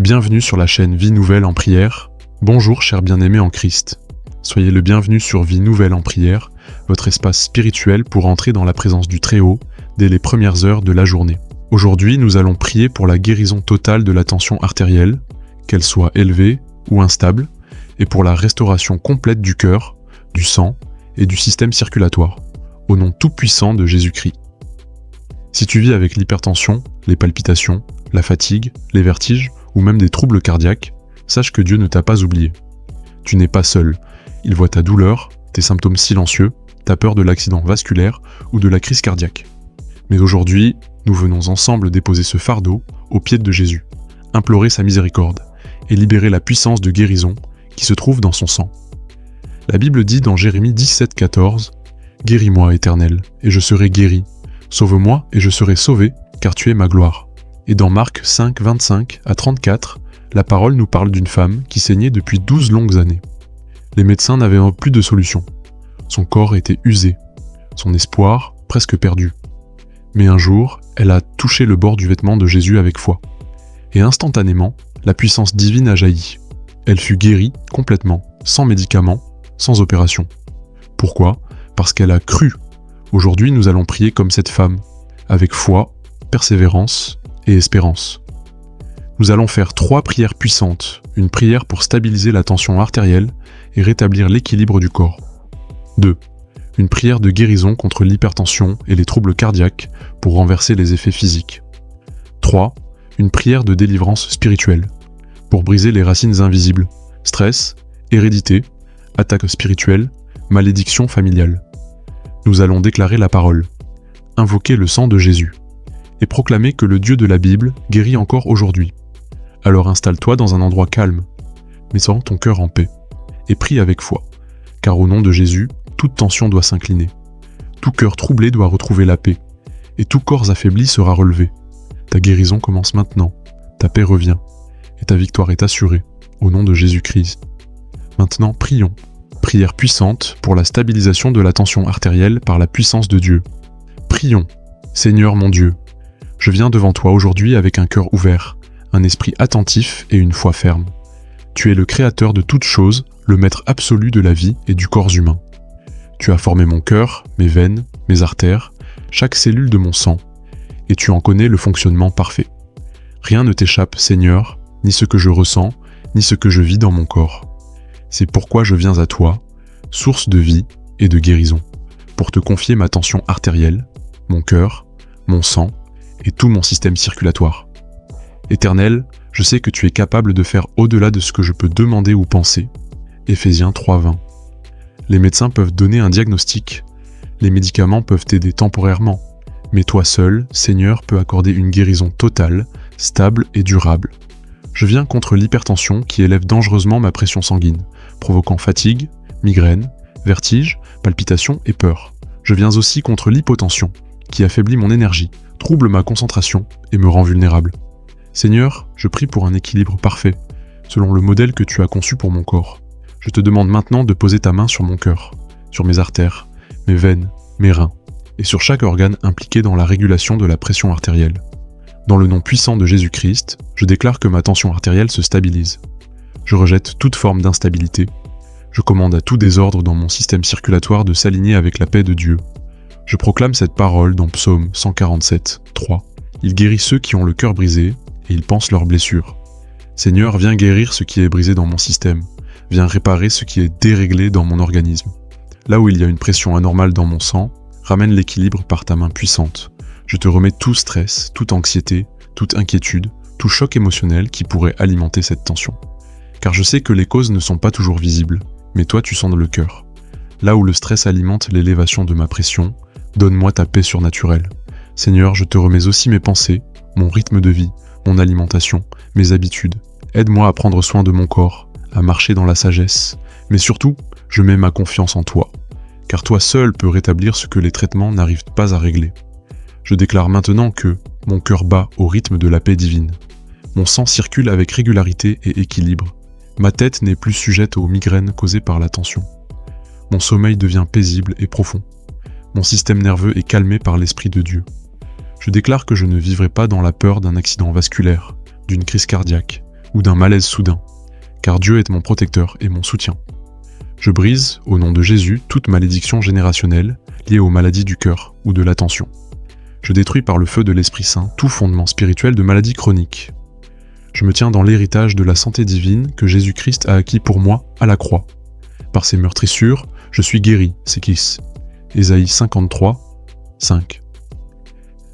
Bienvenue sur la chaîne Vie Nouvelle en Prière. Bonjour chers bien-aimés en Christ. Soyez le bienvenu sur Vie Nouvelle en Prière, votre espace spirituel pour entrer dans la présence du Très-Haut dès les premières heures de la journée. Aujourd'hui, nous allons prier pour la guérison totale de la tension artérielle, qu'elle soit élevée ou instable, et pour la restauration complète du cœur, du sang et du système circulatoire, au nom tout-puissant de Jésus-Christ. Si tu vis avec l'hypertension, les palpitations, la fatigue, les vertiges ou même des troubles cardiaques, sache que Dieu ne t'a pas oublié. Tu n'es pas seul. Il voit ta douleur, tes symptômes silencieux, ta peur de l'accident vasculaire ou de la crise cardiaque. Mais aujourd'hui, nous venons ensemble déposer ce fardeau aux pieds de Jésus, implorer sa miséricorde et libérer la puissance de guérison qui se trouve dans son sang. La Bible dit dans Jérémie 17,14 « Guéris-moi, Éternel, et je serai guéri. Sauve-moi, et je serai sauvé, car tu es ma gloire. » Et dans Marc 5, 25 à 34, la parole nous parle d'une femme qui saignait depuis 12 longues années. Les médecins n'avaient plus de solution. Son corps était usé, son espoir presque perdu. Mais un jour, elle a touché le bord du vêtement de Jésus avec foi. Et instantanément, la puissance divine a jailli. Elle fut guérie complètement, sans médicaments, sans opération. Pourquoi ? Parce qu'elle a cru. Aujourd'hui, nous allons prier comme cette femme, avec foi, persévérance et espérance. Nous allons faire 3 prières puissantes, une prière pour stabiliser la tension artérielle et rétablir l'équilibre du corps. 2. Une prière de guérison contre l'hypertension et les troubles cardiaques pour renverser les effets physiques. 3. Une prière de délivrance spirituelle, pour briser les racines invisibles, stress, hérédité, attaques spirituelles, malédiction familiale. Nous allons déclarer la parole, invoquer le sang de Jésus, et proclamer que le Dieu de la Bible guérit encore aujourd'hui. Alors installe-toi dans un endroit calme, mais sans ton cœur en paix, et prie avec foi, car au nom de Jésus, toute tension doit s'incliner. Tout cœur troublé doit retrouver la paix, et tout corps affaibli sera relevé. Ta guérison commence maintenant, ta paix revient, et ta victoire est assurée, au nom de Jésus-Christ. Maintenant, prions. Prière puissante pour la stabilisation de la tension artérielle par la puissance de Dieu. Prions. Seigneur mon Dieu, je viens devant toi aujourd'hui avec un cœur ouvert, un esprit attentif et une foi ferme. Tu es le créateur de toutes choses, le maître absolu de la vie et du corps humain. Tu as formé mon cœur, mes veines, mes artères, chaque cellule de mon sang, et tu en connais le fonctionnement parfait. Rien ne t'échappe, Seigneur, ni ce que je ressens, ni ce que je vis dans mon corps. C'est pourquoi je viens à toi, source de vie et de guérison, pour te confier ma tension artérielle, mon cœur, mon sang et tout mon système circulatoire. Éternel, je sais que tu es capable de faire au-delà de ce que je peux demander ou penser. Éphésiens 3:20. Les médecins peuvent donner un diagnostic, les médicaments peuvent t'aider temporairement, mais toi seul, Seigneur, peux accorder une guérison totale, stable et durable. Je viens contre l'hypertension qui élève dangereusement ma pression sanguine, provoquant fatigue, migraine, vertige, palpitations et peur. Je viens aussi contre l'hypotension, qui affaiblit mon énergie, trouble ma concentration et me rend vulnérable. Seigneur, je prie pour un équilibre parfait, selon le modèle que tu as conçu pour mon corps. Je te demande maintenant de poser ta main sur mon cœur, sur mes artères, mes veines, mes reins, et sur chaque organe impliqué dans la régulation de la pression artérielle. Dans le nom puissant de Jésus-Christ, je déclare que ma tension artérielle se stabilise. Je rejette toute forme d'instabilité. Je commande à tout désordre dans mon système circulatoire de s'aligner avec la paix de Dieu. Je proclame cette parole dans Psaume 147, 3. Il guérit ceux qui ont le cœur brisé, et il pense leurs blessures. Seigneur, viens guérir ce qui est brisé dans mon système. Viens réparer ce qui est déréglé dans mon organisme. Là où il y a une pression anormale dans mon sang, ramène l'équilibre par ta main puissante. Je te remets tout stress, toute anxiété, toute inquiétude, tout choc émotionnel qui pourrait alimenter cette tension. Car je sais que les causes ne sont pas toujours visibles, mais toi tu sondes le cœur. Là où le stress alimente l'élévation de ma pression, donne-moi ta paix surnaturelle. Seigneur, je te remets aussi mes pensées, mon rythme de vie, mon alimentation, mes habitudes. Aide-moi à prendre soin de mon corps, à marcher dans la sagesse, mais surtout, je mets ma confiance en toi, car toi seul peux rétablir ce que les traitements n'arrivent pas à régler. Je déclare maintenant que mon cœur bat au rythme de la paix divine. Mon sang circule avec régularité et équilibre. Ma tête n'est plus sujette aux migraines causées par la tension. Mon sommeil devient paisible et profond. Mon système nerveux est calmé par l'Esprit de Dieu. Je déclare que je ne vivrai pas dans la peur d'un accident vasculaire, d'une crise cardiaque, ou d'un malaise soudain, car Dieu est mon protecteur et mon soutien. Je brise, au nom de Jésus, toute malédiction générationnelle liée aux maladies du cœur ou de l'attention. Je détruis par le feu de l'Esprit Saint tout fondement spirituel de maladies chroniques. Je me tiens dans l'héritage de la santé divine que Jésus-Christ a acquis pour moi à la croix. Par ses meurtrissures, je suis guéri, Sékis. Ésaïe 53, 5.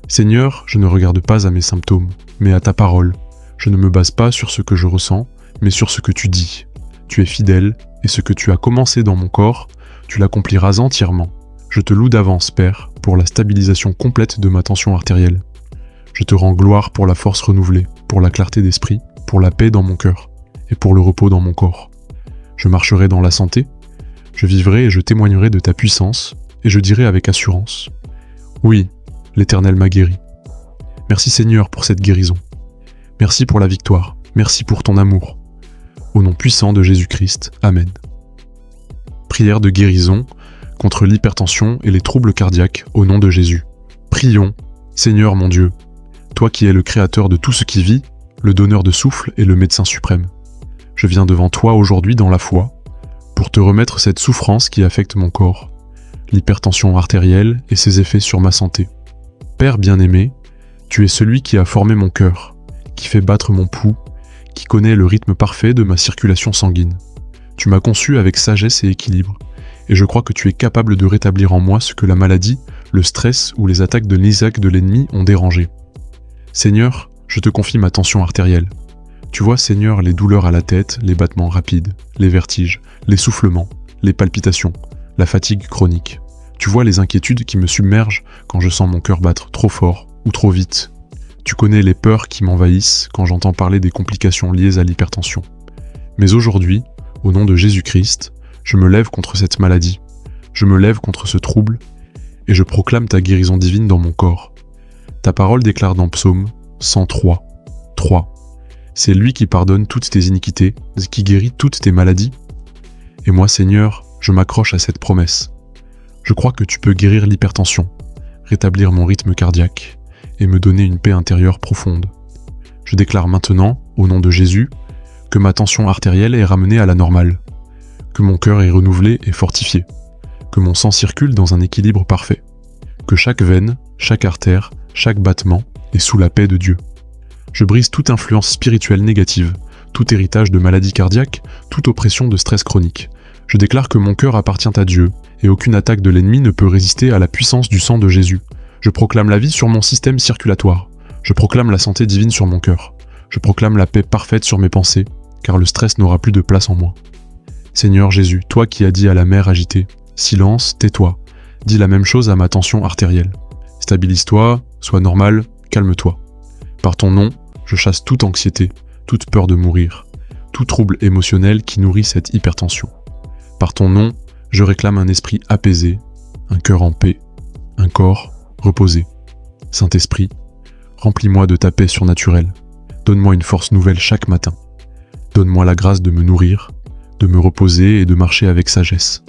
Seigneur, je ne regarde pas à mes symptômes, mais à ta parole. Je ne me base pas sur ce que je ressens, mais sur ce que tu dis. Tu es fidèle, et ce que tu as commencé dans mon corps, tu l'accompliras entièrement. Je te loue d'avance, Père, pour la stabilisation complète de ma tension artérielle. Je te rends gloire pour la force renouvelée, pour la clarté d'esprit, pour la paix dans mon cœur, et pour le repos dans mon corps. Je marcherai dans la santé, je vivrai et je témoignerai de ta puissance, et je dirai avec assurance: oui, l'Éternel m'a guéri. Merci Seigneur pour cette guérison. Merci pour la victoire, merci pour ton amour. Au nom puissant de Jésus-Christ, Amen. Prière de guérison contre l'hypertension et les troubles cardiaques au nom de Jésus. Prions, Seigneur mon Dieu, toi qui es le créateur de tout ce qui vit, le donneur de souffle et le médecin suprême. Je viens devant toi aujourd'hui dans la foi, pour te remettre cette souffrance qui affecte mon corps, l'hypertension artérielle et ses effets sur ma santé. Père bien-aimé, tu es celui qui a formé mon cœur, qui fait battre mon pouls, qui connaît le rythme parfait de ma circulation sanguine. Tu m'as conçu avec sagesse et équilibre, et je crois que tu es capable de rétablir en moi ce que la maladie, le stress ou les attaques de l'Isaac de l'ennemi ont dérangé. Seigneur, je te confie ma tension artérielle. Tu vois, Seigneur, les douleurs à la tête, les battements rapides, les vertiges, l'essoufflement, les palpitations, la fatigue chronique. Tu vois les inquiétudes qui me submergent quand je sens mon cœur battre trop fort ou trop vite. Tu connais les peurs qui m'envahissent quand j'entends parler des complications liées à l'hypertension. Mais aujourd'hui, au nom de Jésus-Christ, je me lève contre cette maladie, je me lève contre ce trouble, et je proclame ta guérison divine dans mon corps. Ta parole déclare dans Psaume 103, 3. C'est lui qui pardonne toutes tes iniquités, qui guérit toutes tes maladies. Et moi, Seigneur, je m'accroche à cette promesse. Je crois que tu peux guérir l'hypertension, rétablir mon rythme cardiaque, et me donner une paix intérieure profonde. Je déclare maintenant, au nom de Jésus, que ma tension artérielle est ramenée à la normale, que mon cœur est renouvelé et fortifié, que mon sang circule dans un équilibre parfait, que chaque veine, chaque artère, chaque battement est sous la paix de Dieu. Je brise toute influence spirituelle négative, tout héritage de maladie cardiaque, toute oppression de stress chronique. Je déclare que mon cœur appartient à Dieu, et aucune attaque de l'ennemi ne peut résister à la puissance du sang de Jésus. Je proclame la vie sur mon système circulatoire. Je proclame la santé divine sur mon cœur. Je proclame la paix parfaite sur mes pensées, car le stress n'aura plus de place en moi. Seigneur Jésus, toi qui as dit à la mer agitée, « Silence, tais-toi », dis la même chose à ma tension artérielle. Stabilise-toi, sois normal, calme-toi. Par ton nom, je chasse toute anxiété, toute peur de mourir, tout trouble émotionnel qui nourrit cette hypertension. Par ton nom, je réclame un esprit apaisé, un cœur en paix, un corps reposé. Saint-Esprit, remplis-moi de ta paix surnaturelle. Donne-moi une force nouvelle chaque matin. Donne-moi la grâce de me nourrir, de me reposer et de marcher avec sagesse.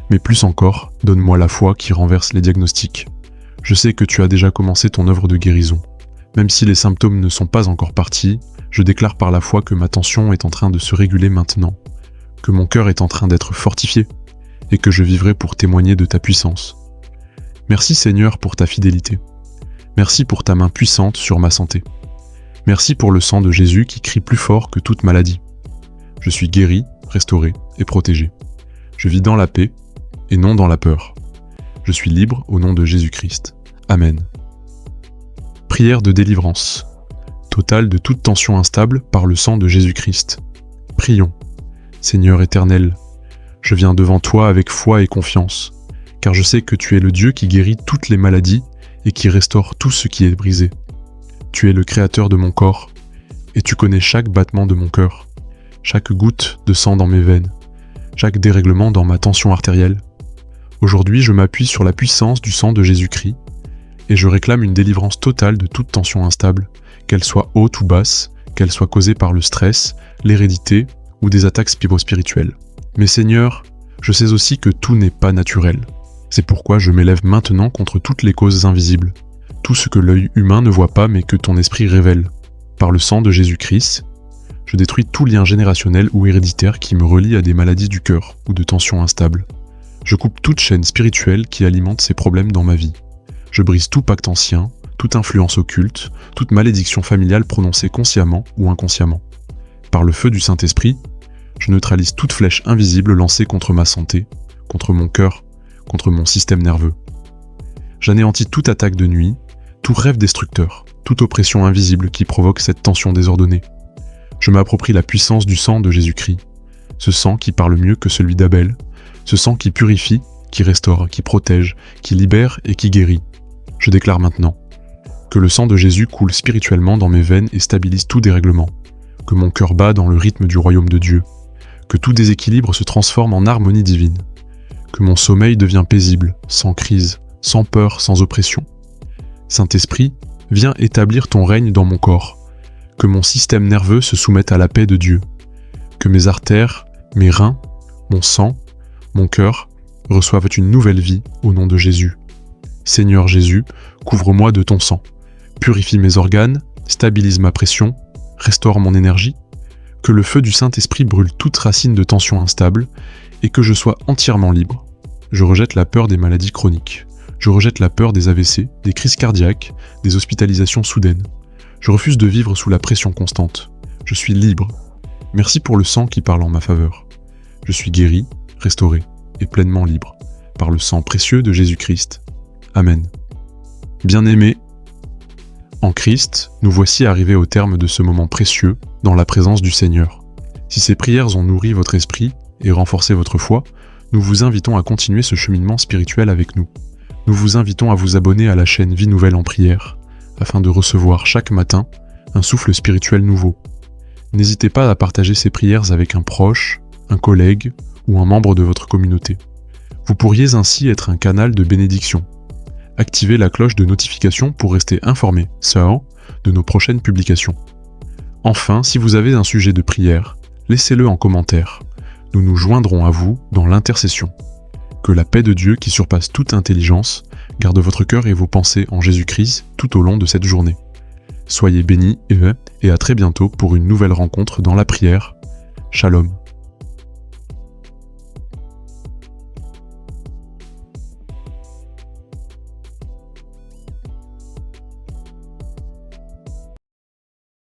Mais plus encore, donne-moi la foi qui renverse les diagnostics. Je sais que tu as déjà commencé ton œuvre de guérison. Même si les symptômes ne sont pas encore partis, je déclare par la foi que ma tension est en train de se réguler maintenant, que mon cœur est en train d'être fortifié, et que je vivrai pour témoigner de ta puissance. Merci Seigneur pour ta fidélité. Merci pour ta main puissante sur ma santé. Merci pour le sang de Jésus qui crie plus fort que toute maladie. Je suis guéri, restauré et protégé. Je vis dans la paix et non dans la peur. Je suis libre au nom de Jésus-Christ. Amen. Prière de délivrance. Totale de toute tension instable par le sang de Jésus-Christ. Prions. Seigneur éternel, je viens devant toi avec foi et confiance, car je sais que tu es le Dieu qui guérit toutes les maladies et qui restaure tout ce qui est brisé. Tu es le créateur de mon corps, et tu connais chaque battement de mon cœur, chaque goutte de sang dans mes veines, chaque dérèglement dans ma tension artérielle. Aujourd'hui, je m'appuie sur la puissance du sang de Jésus-Christ, et je réclame une délivrance totale de toute tension instable, qu'elle soit haute ou basse, qu'elle soit causée par le stress, l'hérédité ou des attaques spirituelles. Mais Seigneur, je sais aussi que tout n'est pas naturel. C'est pourquoi je m'élève maintenant contre toutes les causes invisibles, tout ce que l'œil humain ne voit pas mais que ton esprit révèle. Par le sang de Jésus-Christ, Je détruis tout lien générationnel ou héréditaire qui me relie à des maladies du cœur ou de tensions instables. Je coupe toute chaîne spirituelle qui alimente ces problèmes dans ma vie. Je brise tout pacte ancien, toute influence occulte, toute malédiction familiale prononcée consciemment ou inconsciemment. Par le feu du Saint-Esprit, je neutralise toute flèche invisible lancée contre ma santé, contre mon cœur, contre mon système nerveux. J'anéantis toute attaque de nuit, tout rêve destructeur, toute oppression invisible qui provoque cette tension désordonnée. Je m'approprie la puissance du sang de Jésus-Christ, ce sang qui parle mieux que celui d'Abel, ce sang qui purifie, qui restaure, qui protège, qui libère et qui guérit. Je déclare maintenant que le sang de Jésus coule spirituellement dans mes veines et stabilise tout dérèglement, que mon cœur bat dans le rythme du royaume de Dieu, que tout déséquilibre se transforme en harmonie divine, que mon sommeil devient paisible, sans crise, sans peur, sans oppression. Saint-Esprit, viens établir ton règne dans mon corps, que mon système nerveux se soumette à la paix de Dieu, que mes artères, mes reins, mon sang, mon cœur reçoivent une nouvelle vie au nom de Jésus. Seigneur Jésus, couvre-moi de ton sang, purifie mes organes, stabilise ma pression, restaure mon énergie, que le feu du Saint-Esprit brûle toute racine de tension instable et que je sois entièrement libre. Je rejette la peur des maladies chroniques. Je rejette la peur des AVC, des crises cardiaques, des hospitalisations soudaines. Je refuse de vivre sous la pression constante. Je suis libre. Merci pour le sang qui parle en ma faveur. Je suis guéri, restauré et pleinement libre par le sang précieux de Jésus-Christ. Amen. Bien-aimés, en Christ, nous voici arrivés au terme de ce moment précieux dans la présence du Seigneur. Si ces prières ont nourri votre esprit et renforcé votre foi, nous vous invitons à continuer ce cheminement spirituel avec nous. Nous vous invitons à vous abonner à la chaîne Vie Nouvelle en prière, afin de recevoir chaque matin un souffle spirituel nouveau. N'hésitez pas à partager ces prières avec un proche, un collègue ou un membre de votre communauté. Vous pourriez ainsi être un canal de bénédiction. Activez la cloche de notification pour rester informé, de nos prochaines publications. Enfin, si vous avez un sujet de prière, laissez-le en commentaire. Nous nous joindrons à vous dans l'intercession. Que la paix de Dieu qui surpasse toute intelligence garde votre cœur et vos pensées en Jésus-Christ tout au long de cette journée. Soyez bénis et à très bientôt pour une nouvelle rencontre dans la prière. Shalom.